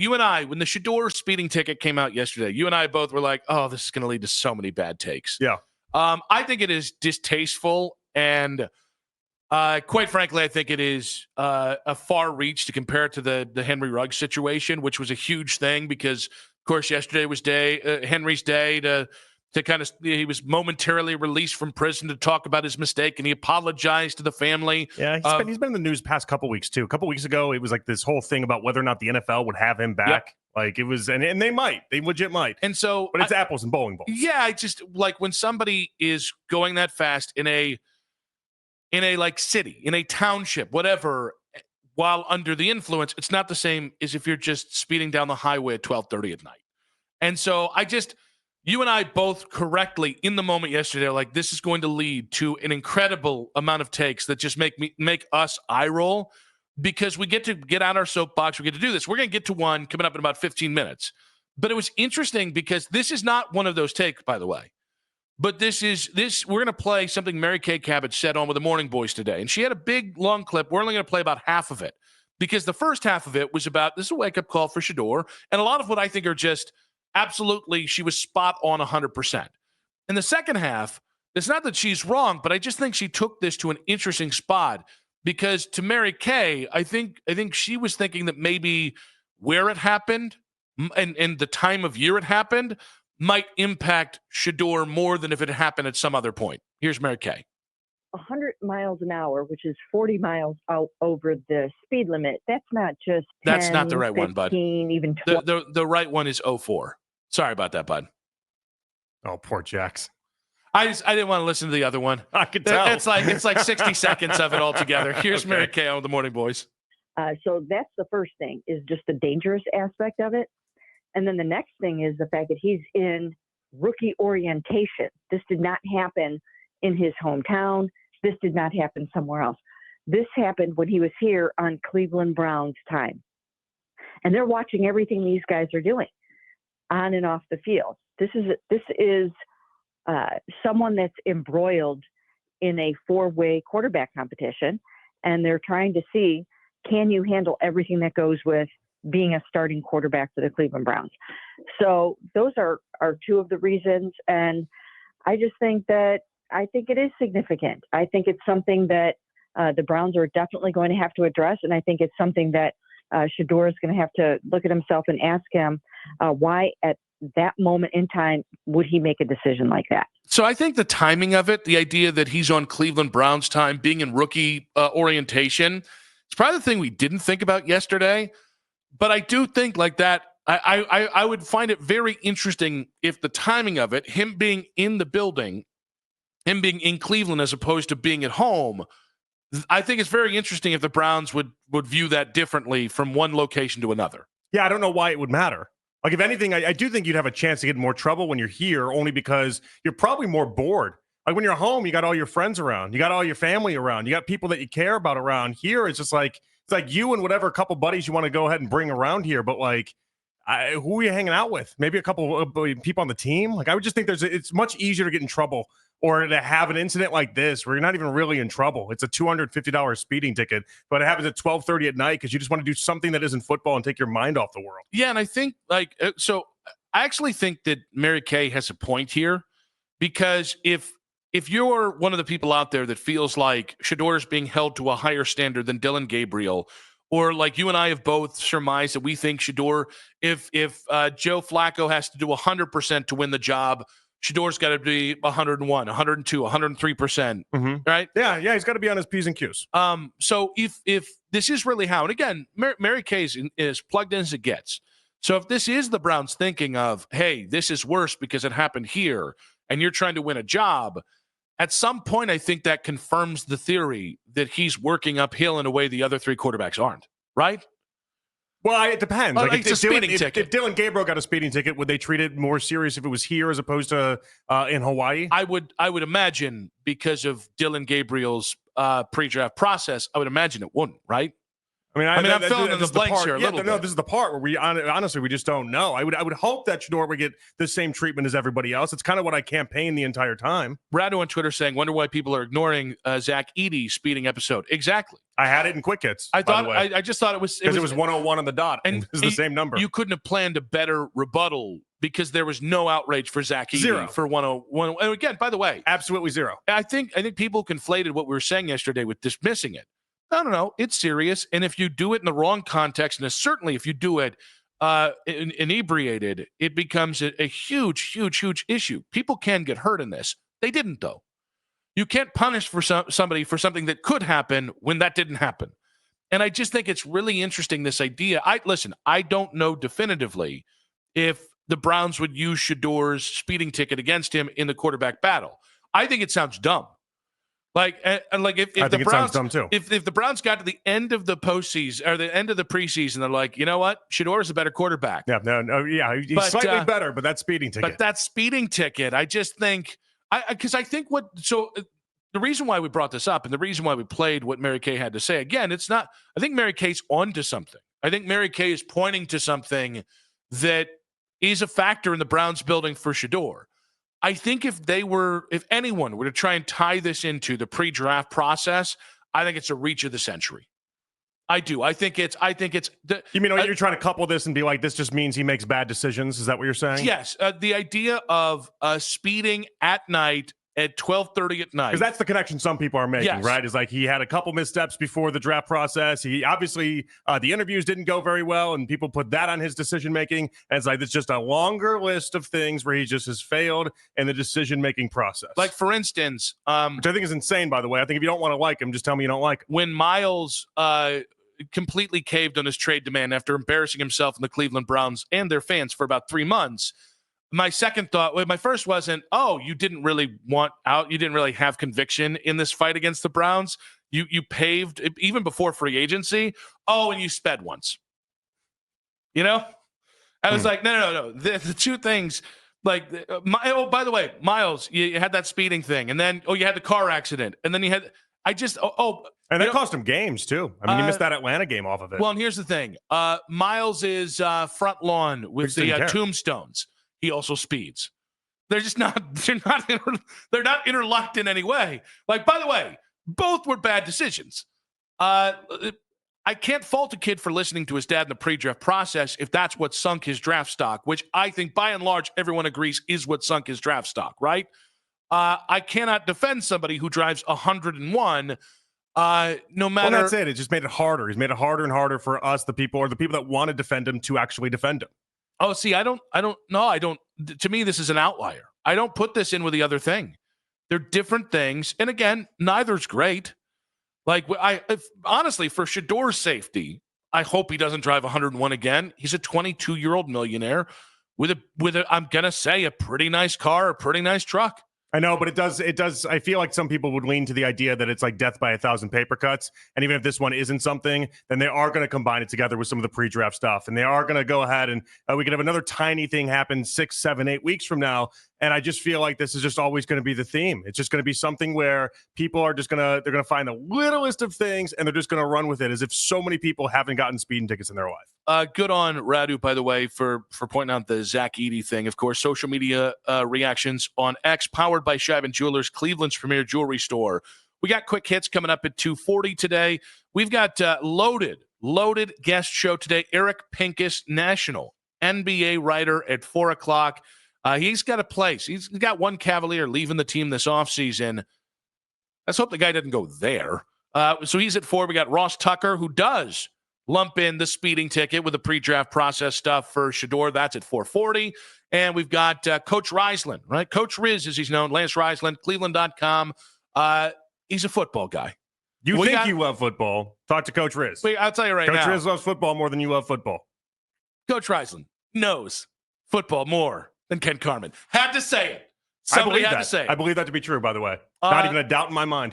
you and I, when the Shedeur speeding ticket came out yesterday, you and I both were like, oh, this is going to lead to so many bad takes. Yeah. I think it is distasteful, and quite frankly, I think it is a far reach to compare it to the Henry Ruggs situation, which was a huge thing because, of course, yesterday was Henry's day to kind of, he was momentarily released from prison to talk about his mistake, and he apologized to the family. Yeah, he's been in the news past couple weeks too. A couple weeks ago, it was like this whole thing about whether or not the NFL would have him back. Yep. Like it was, and they legit might. And so, but it's apples and bowling balls. Yeah, I just like when somebody is going that fast in a like city, in a township, whatever, while under the influence, it's not the same as if you're just speeding down the highway at 12:30 at night. And so you and I both correctly in the moment yesterday are like, this is going to lead to an incredible amount of takes that just make us eye roll, because we get to get out our soapbox. We get to do this. We're going to get to one coming up in about 15 minutes. But it was interesting because this is not one of those takes, by the way. But we're going to play something Kay Cavage said on with the Morning Boys today. And she had a big, long clip. We're only going to play about half of it because the first half of it was about, this is a wake-up call for Shedeur, and a lot of what I think are just absolutely, she was spot on 100%. In the second half, it's not that she's wrong, but I just think she took this to an interesting spot because to Kay, I think she was thinking that maybe where it happened and the time of year it happened might impact Shedeur more than if it happened at some other point. Here's Kay. 100 miles an hour, which is 40 miles out over the speed limit. That's not just 10, that's not the right 15, one, bud. Even 20. The right one is 04. Sorry about that, bud. Oh, poor Jax. I didn't want to listen to the other one. I could tell. It's like 60 seconds of it all together. Here's okay. Kay on the Morning Boys. So that's the first thing, is just the dangerous aspect of it. And then the next thing is the fact that he's in rookie orientation. This did not happen in his hometown. This did not happen somewhere else. This happened when he was here on Cleveland Browns time. And they're watching everything these guys are doing on and off the field. This is someone that's embroiled in a four-way quarterback competition, and they're trying to see, can you handle everything that goes with being a starting quarterback for the Cleveland Browns? So those are two of the reasons. And I just think it is significant. I think it's something that the Browns are definitely going to have to address. And I think it's something that Shedeur is going to have to look at himself and ask him why at that moment in time would he make a decision like that. So I think the timing of it, the idea that he's on Cleveland Browns time, being in rookie orientation, it's probably the thing we didn't think about yesterday. But I do think like that, I would find it very interesting if the timing of it, him being in the building, him being in Cleveland as opposed to being at home, I think it's very interesting if the Browns would view that differently from one location to another. Yeah, I don't know why it would matter. Like, if anything, I do think you'd have a chance to get in more trouble when you're here, only because you're probably more bored. Like, when you're home, you got all your friends around. You got all your family around. You got people that you care about around. Here, it's just like, it's like you and whatever couple buddies you want to go ahead and bring around here. But, like, who are you hanging out with? Maybe a couple of people on the team? Like, I would just think it's much easier to get in trouble or to have an incident like this where you're not even really in trouble. It's a $250 speeding ticket, but it happens at 12:30 at night because you just want to do something that isn't football and take your mind off the world. Yeah, and I think, like, so I actually think that Kay has a point here, because if you're one of the people out there that feels like Shedeur is being held to a higher standard than Dillon Gabriel, or like you and I have both surmised that we think Shedeur, if Joe Flacco has to do 100% to win the job, Shedeur's got to be 101, 102, 103%, right? Yeah, he's got to be on his P's and Q's. So if this is really how, and again, Kay is plugged in as it gets. So if this is the Browns thinking of, hey, this is worse because it happened here, and you're trying to win a job, at some point I think that confirms the theory that he's working uphill in a way the other three quarterbacks aren't, right? Well, it depends. Like if Dillon Gabriel got a speeding ticket, would they treat it more serious if it was here as opposed to in Hawaii? I would imagine, because of Dillon Gabriel's pre-draft process, I would imagine it wouldn't, right? I'm filling in the blanks here a little bit. This is the part where we honestly we just don't know. I would hope that Shedeur would get the same treatment as everybody else. It's kind of what I campaigned the entire time. Radu on Twitter saying, "Wonder why people are ignoring Zach Edey's speeding episode." Exactly. I had it in quick hits. I just thought it was because it was 101 on the dot, and it was the same number. You couldn't have planned a better rebuttal because there was no outrage for Zach Edey. Zero. For 101. And again, by the way, absolutely zero. I think people conflated what we were saying yesterday with dismissing it. No. It's serious. And if you do it in the wrong context, and certainly if you do it inebriated, it becomes a huge, huge, huge issue. People can get hurt in this. They didn't, though. You can't punish for somebody for something that could happen when that didn't happen. And I just think it's really interesting, this idea. I don't know definitively if the Browns would use Shedeur's speeding ticket against him in the quarterback battle. I think it sounds dumb. If the Browns, dumb too. If the Browns got to the end of the postseason or the end of the preseason, they're like, you know what, Shedeur is a better quarterback. He's slightly better, but that speeding ticket. I just think, the reason why we brought this up and the reason why we played what Mary Kay had to say again, it's not. I think Mary Kay's onto something. I think Mary Kay is pointing to something that is a factor in the Browns building for Shedeur. I think if anyone were to try and tie this into the pre-draft process, I think it's a reach of the century. I do. I think it's. You mean you're trying to couple this and be like, this just means he makes bad decisions? Is that what you're saying? Yes. The idea of speeding at night at 12:30 at night, because that's the connection some people are making, right? Is like he had a couple missteps before the draft process. He obviously the interviews didn't go very well, and people put that on his decision making. And it's like it's just a longer list of things where he just has failed in the decision making process. Like for instance, which I think is insane. By the way, I think if you don't want to like him, just tell me you don't like him. When Miles completely caved on his trade demand after embarrassing himself in the Cleveland Browns and their fans for about 3 months. My first wasn't, you didn't really want out. You didn't really have conviction in this fight against the Browns. You paved even before free agency. And you sped once. I was like, no. The two things, by the way, Miles, you had that speeding thing. And then, you had the car accident. And then you had, and that cost him games too. I mean, he missed that Atlanta game off of it. Well, and here's the thing. Miles is front lawn with the tombstones. He also speeds. They're just not. They're not interlocked in any way. By the way, both were bad decisions. I can't fault a kid for listening to his dad in the pre-draft process if that's what sunk his draft stock, which I think by and large everyone agrees is what sunk his draft stock. Right? I cannot defend somebody who drives 101. No matter. Well, that's it. It just made it harder. He's made it harder and harder for us, the people that want to defend him, to actually defend him. Oh, see, I don't know. To me, this is an outlier. I don't put this in with the other thing. They're different things. And again, neither's great. Honestly, for Shedeur's safety, I hope he doesn't drive 101 again. He's a 22-year-old millionaire with I'm going to say, a pretty nice car, a pretty nice truck. I know, but it does. I feel like some people would lean to the idea that it's like death by 1,000 paper cuts. And even if this one isn't something, then they are going to combine it together with some of the pre-draft stuff. And they are going to go ahead and we could have another tiny thing happen 6, 7, 8 weeks from now. And I just feel like this is just always going to be the theme. It's just going to be something where people are just they're going to find the littlest of things and they're just going to run with it as if so many people haven't gotten speeding tickets in their life. Good on Radu, by the way, for pointing out the Zach Edey thing. Of course, social media reactions on X, powered by Shadeur Jewelers, Cleveland's premier jewelry store. We got quick hits coming up at 2:40 today. We've got loaded guest show today. Eric Pincus, national NBA writer, at 4 o'clock. He's got a place. He's got one Cavalier leaving the team this offseason. Let's hope the guy doesn't go there. So he's at 4. We got Ross Tucker, who does lump in the speeding ticket with the pre-draft process stuff for Shedeur. That's at 4:40. And we've got Coach Riesland, right? Coach Riz, as he's known, Lance Riesland, Cleveland.com. He's a football guy. You love football. Talk to Coach Riz. I'll tell you right now. Coach Riz loves football more than you love football. Coach Riesland knows football more than Ken Carman. Had to say it. Somebody had to say it. I believe that to be true, by the way. Not even a doubt in my mind.